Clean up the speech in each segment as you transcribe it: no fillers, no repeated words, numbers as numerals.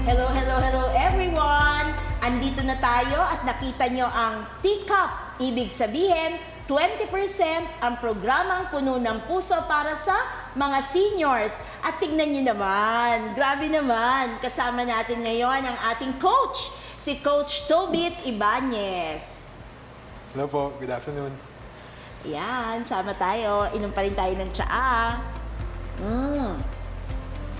Hello, hello, hello everyone! Andito na tayo at nakita nyo ang teacup. Ibig sabihin, 20% ang programang Puno ng Puso para sa mga seniors. At tignan nyo naman, grabe naman, kasama natin ngayon ang ating coach, si Coach Tobit Ibanez. Hello po, good afternoon. Yan, sama tayo. Inom pa rin tayo ng tsaa.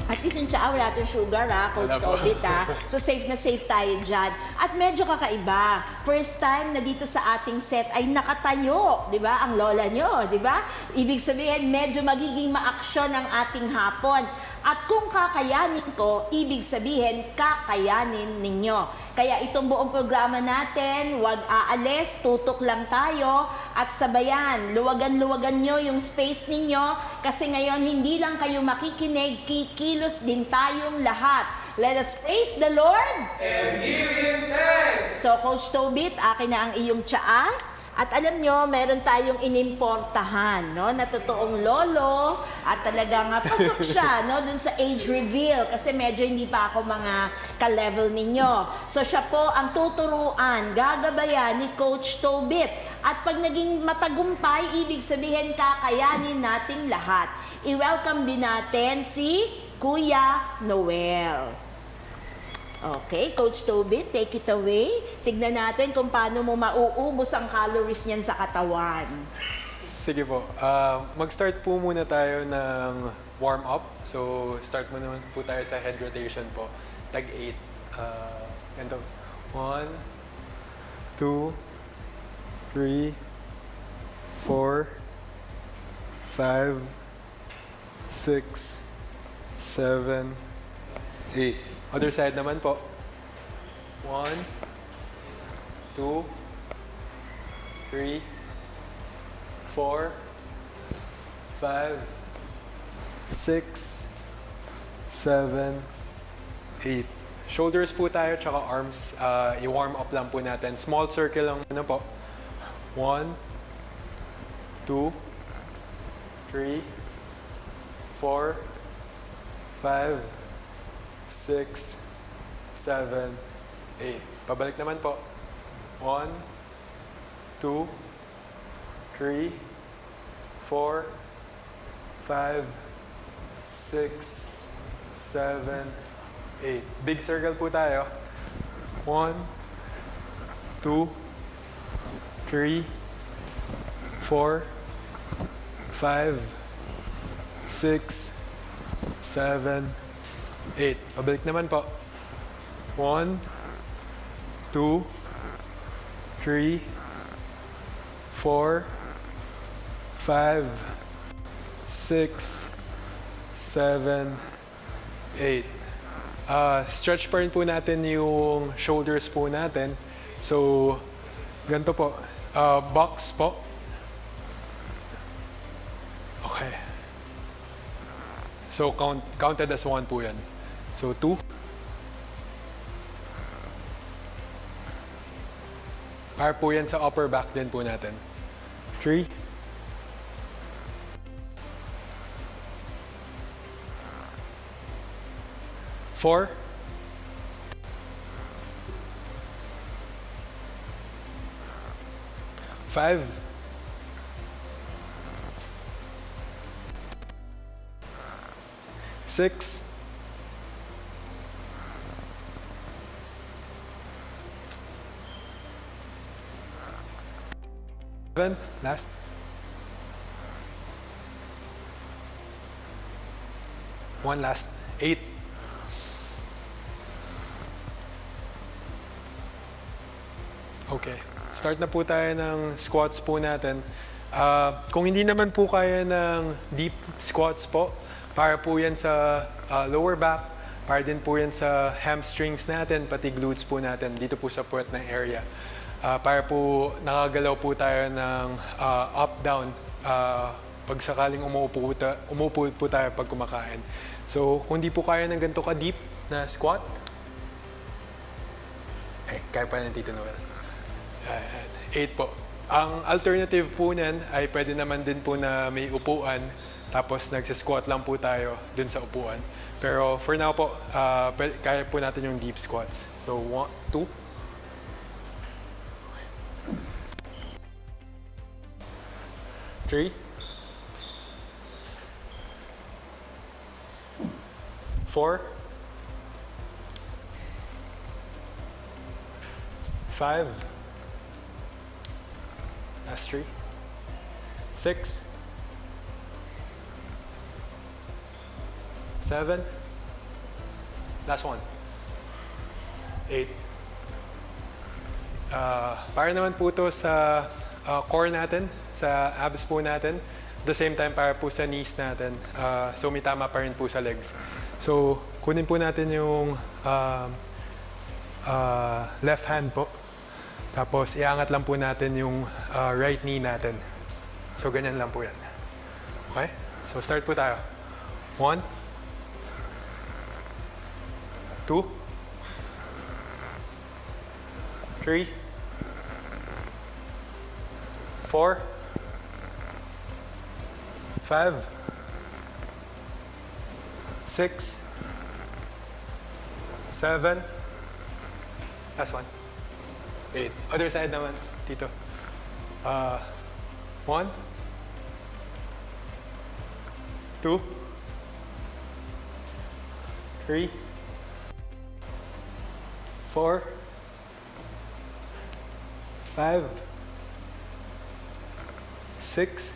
At least yung tsaa, wala itong sugar Coach Wala po. Tobit So safe na safe tayo dyan. At medyo kakaiba. First time na dito sa ating set ay nakatayo, di ba? Ang lola nyo, di ba? Ibig sabihin, medyo magiging maaksyon ang ating hapon. At kung kakayanin ko, ibig sabihin, kakayanin ninyo. Kaya itong buong programa natin, huwag aalis, tutok lang tayo at sabayan. Luwagan-luwagan nyo yung space ninyo kasi ngayon hindi lang kayo makikinig, kikilos din tayong lahat. Let us praise the Lord And give Him thanks! So, Coach Tobit, akin na ang iyong tsaa. At alam nyo, meron tayong inimportahan, no? Na totoong lolo at talagang pasok siya, no? Dun sa age reveal kasi medyo hindi pa ako mga ka-level ninyo. So, siya po ang tuturuan, gagabayan ni Coach Tobit. At pag naging matagumpay, ibig sabihin kakayanin nating lahat. I-welcome din natin si Kuya Noel. Okay, Coach Tobit, take it away. Signan natin kung paano mo mauubos ang calories niyan sa katawan. Sige po, mag-start po muna tayo ng warm-up. So, start muna po tayo sa head rotation po. Tag 8. Ganito. 1, 2, 3, 4, 5, 6, 7, 8. Other side naman po. 1, 2, 3, 4, 5, 6, 7, 8. Shoulders po tayo, tsaka arms. I-warm up lang po natin. Small circle lang muna po. 1, 2, 3, 4, 5, 6, 7, 8. Pabalik naman po. 1, 2, 3, 4, 5, 6, 7, 8. Big circle po tayo. 1, 2, 3, 4, 5, 6, 7, 8. Pabalik naman po. 1, 2, 3, 4, 5, 6, 7, 8. Stretch pa rin po natin yung shoulders po natin. So, ganito po. Box po. Okay. So, counted as 1 po yan. So, 2. Para po yan sa upper back din po natin. 3. 4. 5. 6. 7. Last. 1 last. 8. Okay. Start na po tayo ng squats po natin. Kung hindi naman po kaya ng deep squats po, para po yan sa lower back, para din po yan sa hamstrings natin, pati glutes po natin, dito po sa puwet na area. Para po nakagalaw po tayo ng up-down pag sakaling umupo po tayo pag kumakain. So, kung di po kaya ng ganito ka-deep na squat, kaya pa ng Tito Noel. 8 po. Ang alternative po niyan ay pwede naman din po na may upuan Tapos nagsisquat lang po tayo dun sa upuan. Pero for now po, kaya po natin yung deep squats. So 1, 2. 3. 4. 5. That's 3. 6. 7. Last one. 8. Para naman po to sa core natin, sa abs po natin. At the same time, para po sa knees natin. So may tama pa rin po sa legs. So kunin po natin yung left hand po. Tapos iangat lang po natin yung right knee natin. So ganyan lang po yan. Okay? So start po tayo. 1, 2, 3, 4, 5, 6, 7, last one, 8. Other side naman, dito. 1, 2, 3, 4, 5, 6,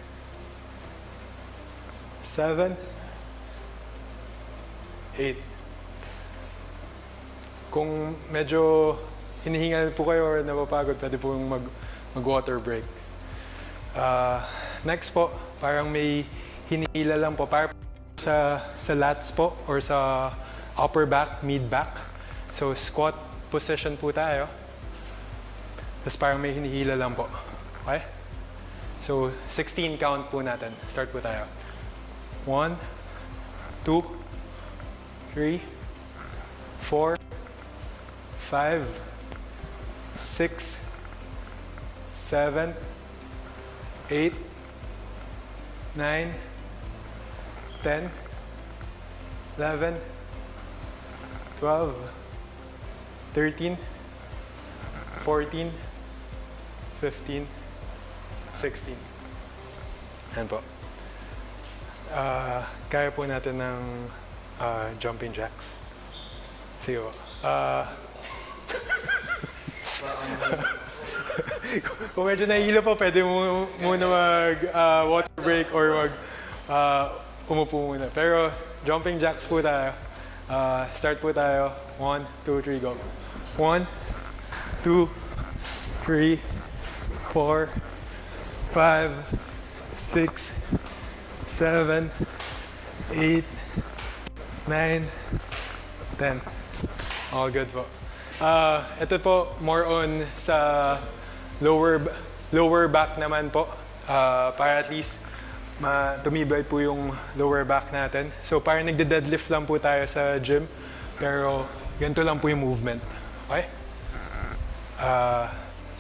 7, 8. Kung medyo hinihingal po kayo or napapagod, pwede po yung mag-water break. Next po, parang may hinihila lang po. Para sa lats po or sa upper back, mid back. So squat position po tayo. Tapos parang may hinihila lang po. Okay? So 16 count po natin. Start po tayo. 1, 2, 3, 4, 5, 6, 7, 8, 9, 10, 11, 12, 13, 14, 15, 16. Ayan po. Kaya po natin ng jumping jacks. Sige po. Kung medyo nahihilo po, pwede mo muna water break or umupo muna. Pero jumping jacks po tayo. Start po tayo. 1, 2, 3, go. 1, 2, 3, 4, 5, 6, 7, 8, 9, 10. All good po. Ito po, more on sa lower back naman po. Para at least tumibay po yung lower back natin. So parang nagde-deadlift lang po tayo sa gym. Pero ganito lang po yung movement. Okay?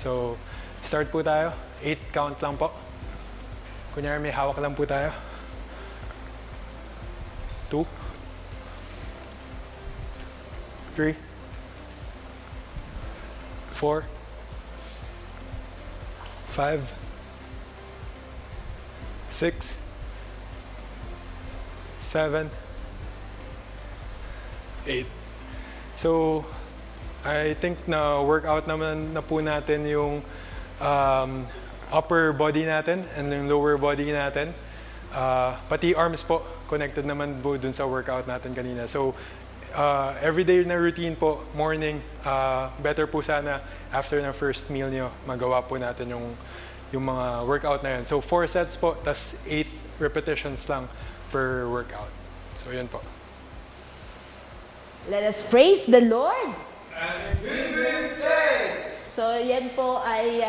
So start po tayo. 8 count lang po. Kunyari may hawak lang po tayo. 2, 3, 4, 5, 6, 7, 8. So, I think na workout naman na po natin yung upper body natin and yung lower body natin. Pati arms po, connected naman po dun sa workout natin kanina. So, everyday na routine po, morning, better po sana after ng first meal nyo, magawa po natin yung mga workout na yun. So 4 sets po, tas 8 repetitions lang per workout. So yun po. Let us praise the Lord. And give him thanks. So yan po ay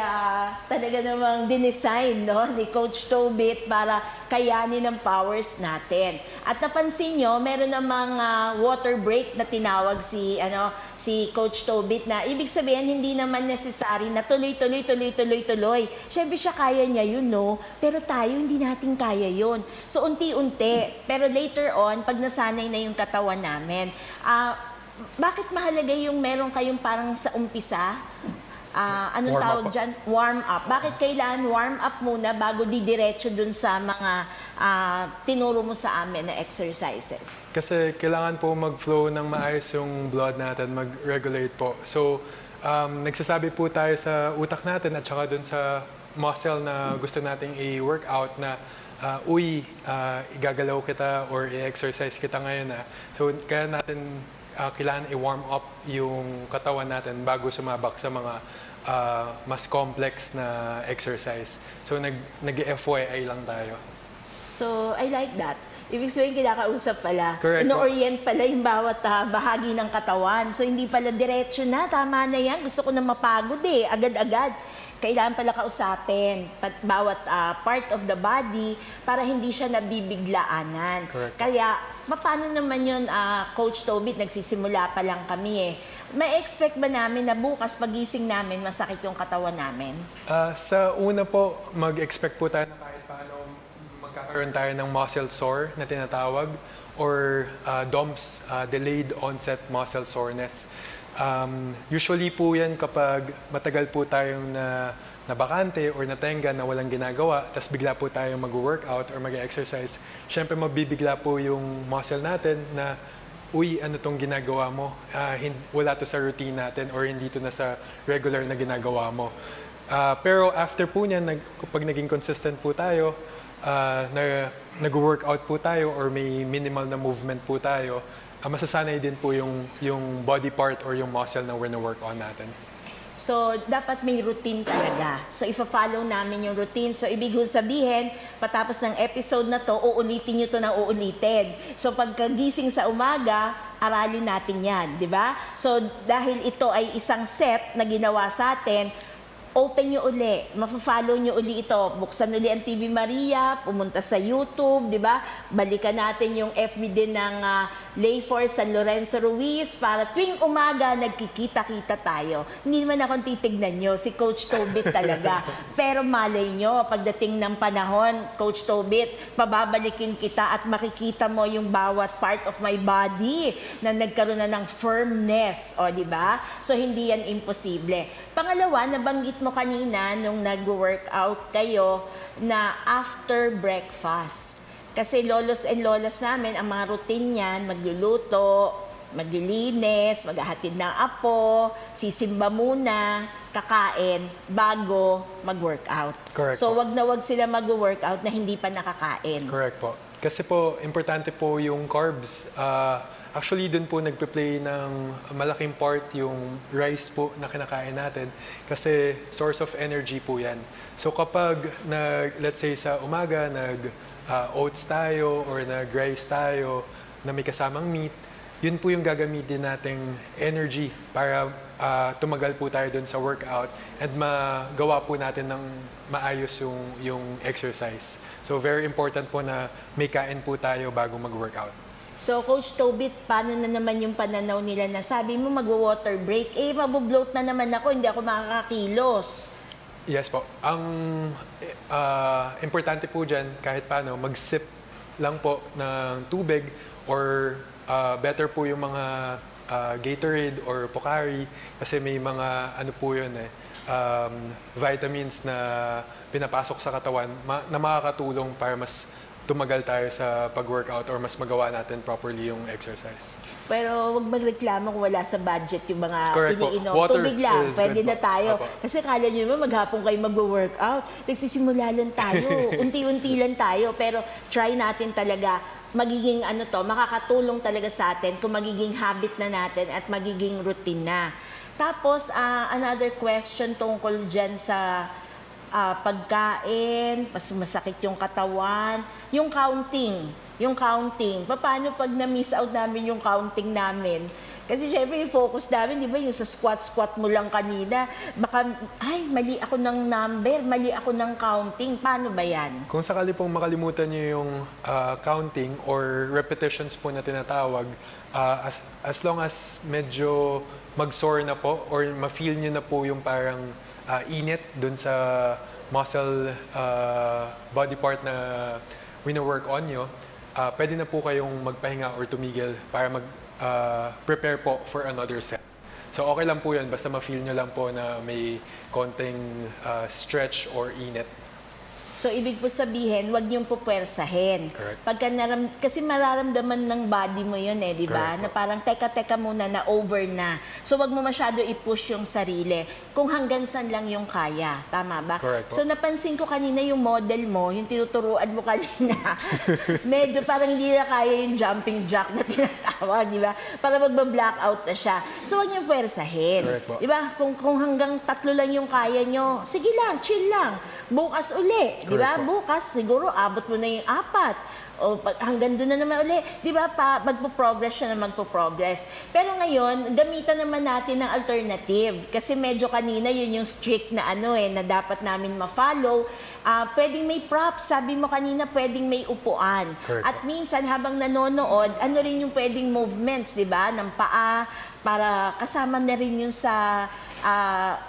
talaga namang dinesign, no, ni Coach Tobit para kayanin ang powers natin. At napansin nyo, meron namang water break na tinawag si Coach Tobit na ibig sabihin hindi naman necessary na tuloy. Siyempre siya kaya niya yun, no? Pero tayo hindi natin kaya yun. So unti-unti. Pero later on, pag nasanay na yung katawan namin, bakit mahalaga yung meron kayong parang sa umpisa? Anong Warm tawag up. dyan? Warm up. Bakit kailangan warm up muna bago didiretso dun sa mga tinuro mo sa amin na exercises? Kasi kailangan po mag-flow ng maayos yung blood natin, mag-regulate po. So, nagsasabi po tayo sa utak natin at saka dun sa muscle na gusto nating i-workout na igagalaw kita or i-exercise kita ngayon na. So, kaya natin kailangan i-warm up yung katawan natin bago sumabak sa mga mas complex na exercise. So, nag-FYI lang tayo. So, I like that. Ibig sabihin, kinakausap pala. Correct. Ino-orient pala yung bawat bahagi ng katawan. So, hindi pala diretso na. Tama na yan. Gusto ko na mapagod agad-agad. Kailangan pala kausapin bawat part of the body para hindi siya nabibiglaanan. Correct. Kaya, paano naman yun, Coach Tobit, nagsisimula pa lang kami May expect ba namin na bukas pagising namin, masakit yung katawan namin? Sa una po, mag-expect po tayo na kahit paano magkakaroon tayo ng muscle sore na tinatawag or DOMS, delayed onset muscle soreness. Usually po yan kapag matagal po tayong nabakante or natenga na walang ginagawa, tapos bigla po tayong mag-workout or mag-exercise. Siyempre mabibigla po yung muscle natin na, ano tong ginagawa mo? Wala to sa routine natin or hindi to na sa regular na ginagawa mo. Pero after po niyan, pag naging consistent po tayo, nag-workout po tayo or may minimal na movement po tayo, masasanay din po yung body part or yung muscle na work on natin. So, dapat may routine talaga. So, ifa-follow namin yung routine. So, ibig sabihin, patapos ng episode na to, uulitin nyo to ng uulitin. So, pagkagising sa umaga, aralin natin yan, di ba? So, dahil ito ay isang set na ginawa sa atin, open nyo uli, mafa-follow nyo uli ito. Buksan uli ang TV Maria, pumunta sa YouTube, di ba? Balikan natin yung FB din ng Layfor San Lorenzo Ruiz para tuwing umaga nagkikita-kita tayo. Hindi naman akong titignan nyo, si Coach Tobit talaga. Pero malay nyo, pagdating ng panahon, Coach Tobit, pababalikin kita at makikita mo yung bawat part of my body na nagkaroon na ng firmness, o di ba? So hindi yan imposible. Pangalawa, nabanggit mo kanina nung nag-workout kayo na after breakfast. Kasi lolos and lolas namin, ang mga routine niyan, magluluto, maglilinis, maghahatid ng apo, sisimba muna, kakain, bago mag-workout. Correct So po. wag na wag sila mag-workout na hindi pa nakakain. Correct po. Kasi po, importante po yung carbs. Actually, dun po nagpe-play ng malaking part yung rice po na kinakain natin kasi source of energy po yan. So kapag, let's say sa umaga, oats tayo or nag-rice tayo na may kasamang meat, yun po yung gagamitin nating energy para tumagal po tayo dun sa workout and magawa po natin ng maayos yung exercise. So very important po na may kain po tayo bago mag-workout. So, Coach Tobit, paano na naman yung pananaw nila na sabi mo mag-water break? Mabubloat na naman ako, hindi ako makakakilos. Yes po. Ang importante po dyan, kahit paano, mag-sip lang po ng tubig or better po yung mga Gatorade or Pocari kasi may mga ano po yun vitamins na pinapasok sa katawan na makakatulong para mas tumagal tayo sa pag-workout or mas magawa natin properly yung exercise. Pero huwag magreklamo kung wala sa budget yung mga Correct po. iniinom. Water Tubig lang, is pwede good na po. tayo. Opo. Kasi kala nyo naman maghapon kayo mag-workout. Nagsisimula lang tayo. Unti-unti lang tayo. Pero try natin talaga magiging makakatulong talaga sa atin kung magiging habit na natin at magiging routine na. Tapos, another question tungkol dyan sa pagkain, masakit yung katawan, yung counting. Paano pag na-miss out namin yung counting namin? Kasi syempre yung focus namin, di ba, yung sa squat mo lang kanina, baka, ay, mali ako ng number, mali ako ng counting. Paano ba yan? Kung sakali pong makalimutan niyo yung counting or repetitions po na tinatawag, as long as medyo mag-sore na po or ma-feel niyo na po yung parang init dun sa muscle body part na wino-work on nyo, pwede na po kayong magpahinga or tumigil para mag-prepare po for another set. So okay lang po yun, basta ma-feel nyo lang po na may konting stretch or init. So, ibig po sabihin, wag niyong pupwersahin. Correct. Kasi mararamdaman ng body mo yun di ba? Correct Na parang teka muna, na over na. So, wag mo masyado i-push yung sarili. Kung hanggang saan lang yung kaya. Tama ba? Correct po. So, napansin ko kanina yung model mo, yung tinuturuan mo kanina, medyo parang hindi na kaya yung jumping jack na tinatawag, di ba? Para magba-blackout na siya. So, wag niyong pwersahin. Correct po. Di ba? Kung hanggang 3 lang yung kaya nyo, sige lang, chill lang. Bukas uli. Di ba? Correct po. Bukas, siguro, abot mo na yung 4. O hanggang doon na naman uli. Di ba? Magpo-progress siya na magpo-progress. Pero ngayon, gamitan naman natin ng alternative. Kasi medyo kanina, yun yung strict na na dapat namin ma-follow. Pwedeng may props. Sabi mo kanina, pwedeng may upuan. Correct At po. minsan, habang nanonood, ano rin yung pwedeng movements, di ba? Ng paa, para kasama na rin yun sa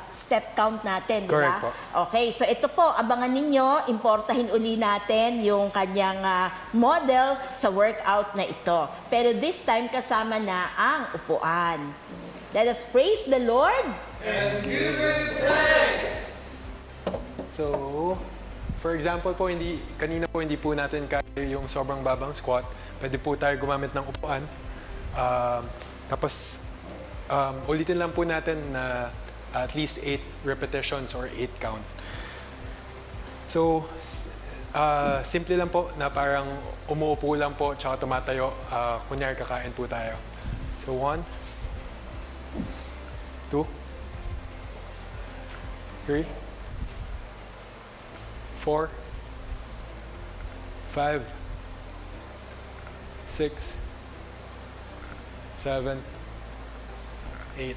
step count natin, di ba? Correct po. Okay, so ito po, abangan ninyo, importahin uli natin yung kanyang model sa workout na ito. Pero this time, kasama na ang upuan. Let us praise the Lord. And give Him thanks. So, for example po, kanina po hindi po natin kaya yung sobrang babang squat. Pwede po tayo gumamit ng upuan. Tapos, ulitin lang po natin na at least 8 repetitions or 8 count. So, simple lang po na parang umuupo lang po tsaka tumatayo. Kunyari kakain po tayo. So, 1, 2, 3, 4, 5, 6, 7, 8.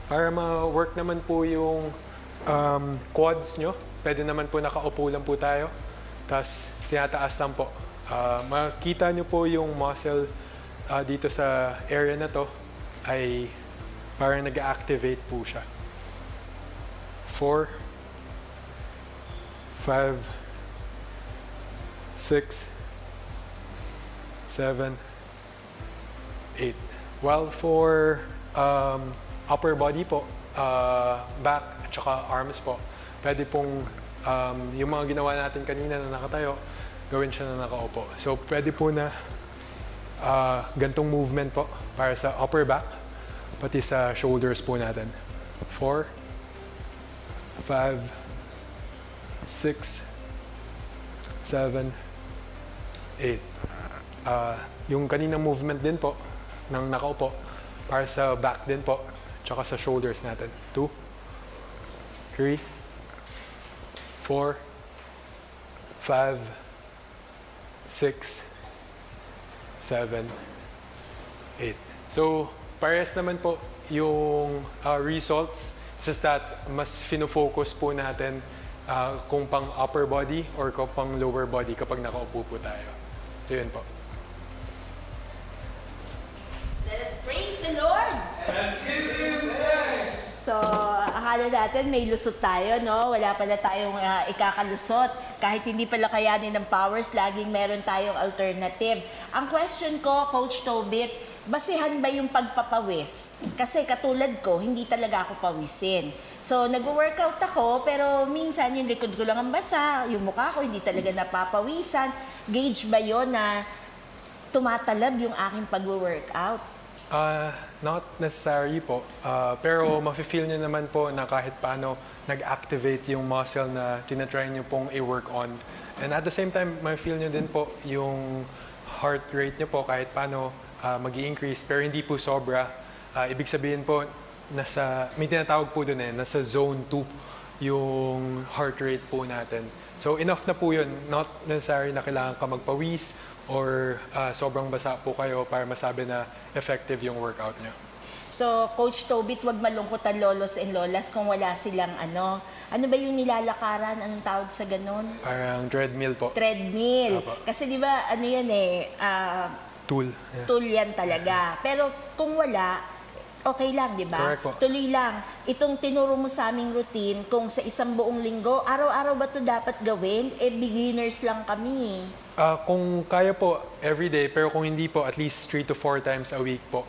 Para ma-work naman po yung quads nyo, pwede naman po nakaupo lang po tayo. Tapos tinataas lang po. Makita nyo po yung muscle dito sa area na to ay parang nag-activate po siya. 4, 5, 6, 7, 8. While for upper body po, back at saka arms po, pwede pong yung mga ginawa natin kanina na nakatayo, gawin siya na nakaupo. So pwede po na gantong movement po para sa upper back, pati sa shoulders po natin. 4, 5, 6, 7, 8. Yung kaninang movement din po ng nakaupo para sa back din po tsaka sa shoulders natin. 2, 3, 4, 5, 6, 7, 8. So, parehas naman po yung results. It's just that mas fino-focus po natin kung pang upper body or kung pang lower body kapag nakaupo po tayo. So, yun po. Let us praise the Lord. And give Him thanks. So, akala natin may lusot tayo, no? Wala pala tayong ikakalusot. Kahit hindi pala kayanin ng powers, laging meron tayong alternative. Ang question ko, Coach Tobit, basihan ba yung pagpapawis? Kasi katulad ko, hindi talaga ako pawisin. So, nag-workout ako, pero minsan yung likod ko lang ang basa, yung mukha ko hindi talaga napapawisan. Gauge ba yon na tumatalab yung aking pag-workout? Not necessary po. Pero mafe-feel nyo naman po na kahit paano nag-activate yung muscle na tinatry nyo pong i-work on. And at the same time, mafe-feel nyo din po yung heart rate nyo po kahit paano mag-i-increase. Pero hindi po sobra. Ibig sabihin po, may tinatawag po dun nasa zone 2 yung heart rate po natin. So enough na po yun. Not necessary na kailangan ka magpawis or sobrang basa po kayo para masabi na effective yung workout nyo. So, Coach Tobit, wag malungkot ang lolos and lolas kung wala silang ano. Ano ba yung nilalakaran? Anong tawag sa ganun? Parang treadmill po. Treadmill. Apo. Kasi di ba, ano yan eh, Tool. Yeah. tool yan talaga. Pero kung wala, okay lang, di ba? Correct po. Tuloy lang. Itong tinuro mo sa aming routine, kung sa isang buong linggo, araw-araw ba ito dapat gawin? Eh, beginners lang kami. Kung kaya po, everyday, pero kung hindi po, at least 3 to 4 times a week po,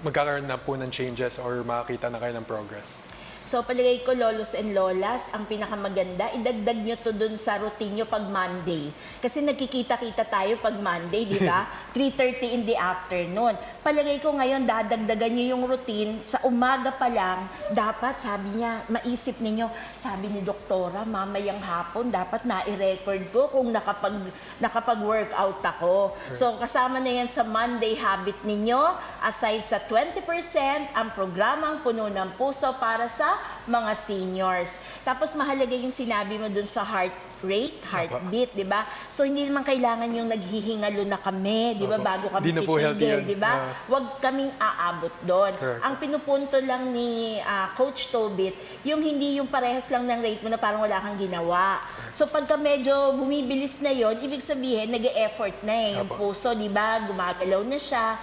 magkakaroon na po ng changes or makakita na kayo ng progress. So, palagay ko, lolos and lolas, ang pinakamaganda, idagdag nyo to dun sa routine nyo pag Monday. Kasi nagkikita-kita tayo pag Monday, di ba? 3:30 in the afternoon. Palagay ko ngayon, dadagdagan nyo yung routine, sa umaga pa lang, dapat, sabi niya, maisip ninyo, sabi ni doktora, mamayang hapon, dapat na-record ko kung nakapag-workout ako. So, kasama na yan sa Monday habit ninyo, aside sa 20%, ang programang Puno ng Puso para sa mga seniors. Tapos mahalaga yung sinabi mo dun sa heart rate, heartbeat, di ba? So hindi naman kailangan yung naghihingalo na kami, di ba, Opo. bago kami Di na po healthy titigil, yun. di ba? Huwag kaming aabot doon. Correct. Ang pinupunto lang ni Coach Tobit, yung hindi yung parehas lang ng rate mo na parang wala kang ginawa. So pagka medyo bumibilis na yon, ibig sabihin nag-e-effort na eh. Yung Opo. puso, di ba, gumagalaw na siya,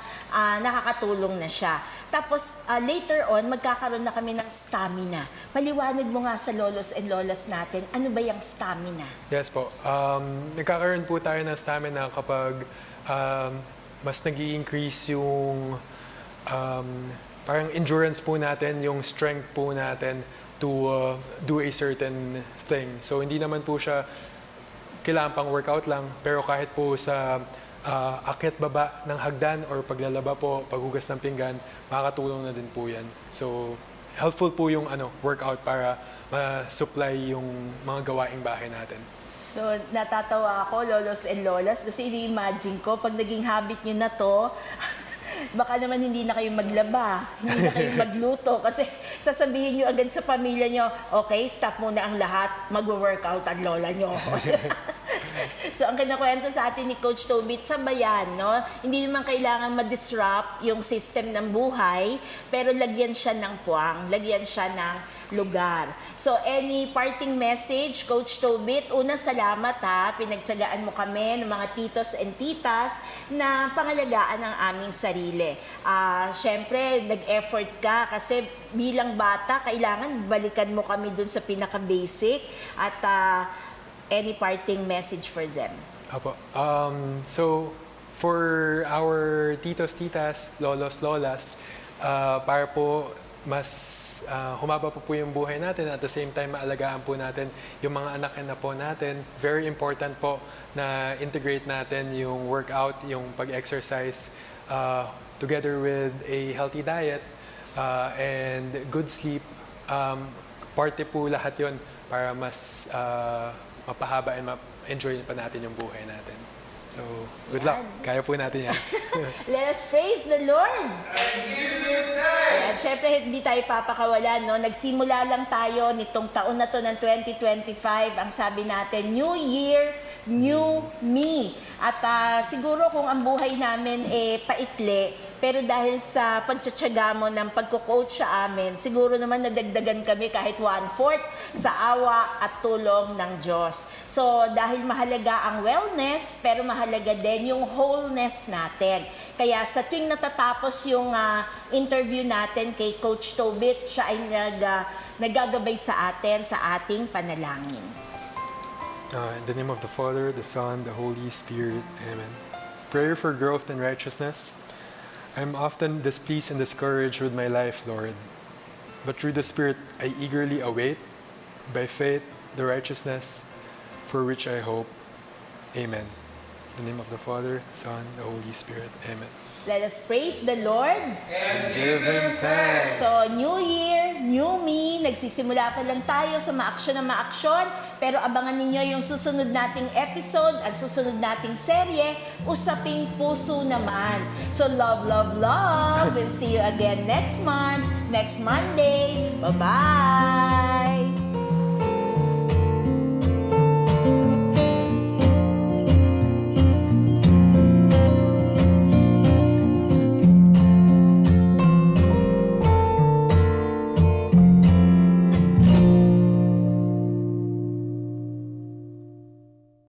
nakakatulong na siya. Tapos later on, magkakaroon na kami ng stamina. Paliwanag mo nga sa lolos and lolas natin, ano ba yung stamina? Yes po. Nagkakaroon po tayo ng stamina kapag mas nag-i-increase yung parang endurance po natin, yung strength po natin to do a certain thing. So hindi naman po siya kailangan pang workout lang, pero kahit po sa akyat baba ng hagdan or paglalaba po, paghugas ng pinggan, makakatulong na din po yan. So helpful po yung workout para ma-supply yung mga gawaing bahay natin. So, natatawa ako, lolos and lolas, kasi ini-imagine ko, pag naging habit nyo na to, baka naman hindi na kayo maglaba, hindi na kayo magluto, kasi sasabihin nyo agad sa pamilya nyo, okay, stop muna ang lahat, mag-workout ang lola nyo. So, ang kinakwento sa atin ni Coach Tobit, sabayan, no? Hindi naman kailangan ma-disrupt yung system ng buhay, pero lagyan siya ng puwang, lagyan siya ng lugar. So, any parting message, Coach Tobit? Una, salamat ha, pinagtyagaan mo kami ng mga titos and titas na pangalagaan ang aming sarili. Siyempre, nag-effort ka kasi bilang bata, kailangan balikan mo kami dun sa pinaka-basic at any parting message for them? Apo. So, for our titos, titas, lolos, lolas, para po mas humaba po yung buhay natin at the same time maalagaan po natin yung mga anak and apo natin. Very important po na integrate natin yung workout, yung pag-exercise together with a healthy diet and good sleep. Parte po lahat yon para mas mapahaba and ma-enjoy pa natin yung buhay natin. So, good luck. Kaya po natin yan. Let us praise the Lord! And give Him thanks. At syempre, hindi tayo papakawalan, no? Nagsimula lang tayo nitong taon na to ng 2025. Ang sabi natin, New Year, New Me. At siguro kung ang buhay namin paikli, pero dahil sa pagtsatsaga mo ng pagko-coach sa amin, siguro naman nadagdagan kami kahit 1/4 sa awa at tulong ng Diyos. So, dahil mahalaga ang wellness, pero mahalaga din yung wholeness natin. Kaya sa tuwing natatapos yung interview natin kay Coach Tobit, siya ay nagagabay sa atin sa ating panalangin. In the name of the Father, the Son, the Holy Spirit. Amen. Prayer for growth and righteousness. I'm often displeased and discouraged with my life, Lord. But through the Spirit, I eagerly await, by faith, the righteousness for which I hope. Amen. In the name of the Father, the Son, the Holy Spirit. Amen. Let us praise the Lord. And give Him thanks. So, New Year, New Me, nagsisimula pa lang tayo sa maaksyon na maaksyon, pero abangan ninyo yung susunod nating episode at susunod nating serye, Usaping Puso naman. So, love, love, love. We'll see you again next month, next Monday. Bye-bye!